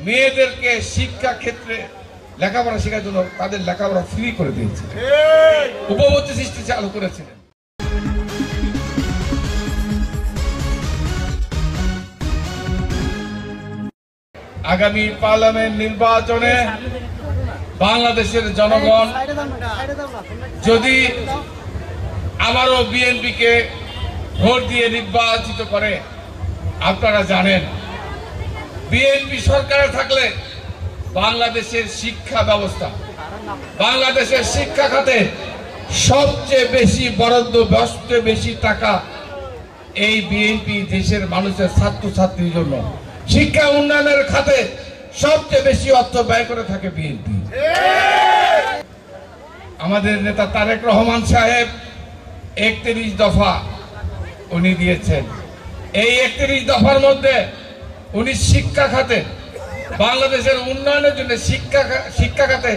মেয়েদেরকে শিক্ষা ক্ষেত্রে লেখাপড়া শেখার জন্য তাদের লেখাপড়া ফ্রি করে দিয়েছে, উপবর্তী সৃষ্টি চালু করেছিলেন। আগামী পার্লামেন্ট নির্বাচনে বাংলাদেশের জনগণ যদি আবারও বিএনপিকে ভোট দিয়ে নির্বাচিত করে, আপনারা জানেন বিএনপি সরকারে থাকলে বাংলাদেশের শিক্ষা ব্যবস্থা, বাংলাদেশের শিক্ষা খাতে সবচেয়ে বেশি বরাদ্দ, সবচেয়ে বেশি টাকা এই বিএনপি দেশের মানুষের ছাত্রছাত্রীর জন্য শিক্ষা উন্নয়নের খাতে সবচেয়ে বেশি অর্থ ব্যয় করে থাকে বিএনপি। আমাদের নেতা তারেক রহমান সাহেব 31 দফা উনি দিয়েছেন। এই 31 দফার মধ্যে উনি শিক্ষা খাতে বাংলাদেশের উন্নয়নের জন্য শিক্ষা খাতে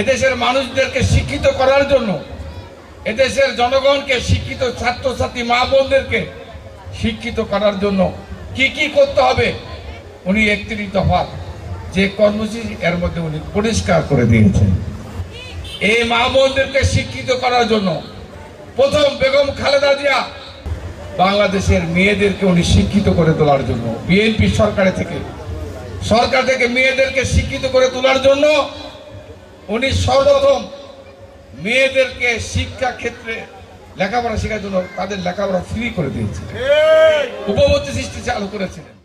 এদেশের মানুষদেরকে শিক্ষিত করার জন্য, এদেশের জনগণকে শিক্ষিত, ছাত্রছাত্রী মা বোনদেরকে শিক্ষিত করার জন্য কি কি করতে হবে উনি 31 দফা যে কর্মসূচি এর মধ্যে উনি পরিষ্কার করে দিয়েছেন। এই মা বোনদেরকে শিক্ষিত করার জন্য প্রথম বেগম খালেদা জিয়া বাংলাদেশের মেয়েদেরকে উনি শিক্ষিত করে তোলার জন্য, বিএনপি সরকার থেকে মেয়েদেরকে শিক্ষিত করে তোলার জন্য উনি সর্বপ্রথম মেয়েদেরকে শিক্ষা ক্ষেত্রে লেখাপড়া শেখার জন্য তাদের লেখাপড়া ফ্রি করে দিয়েছে, উপবর্তী সৃষ্টি চালু করেছিলেন।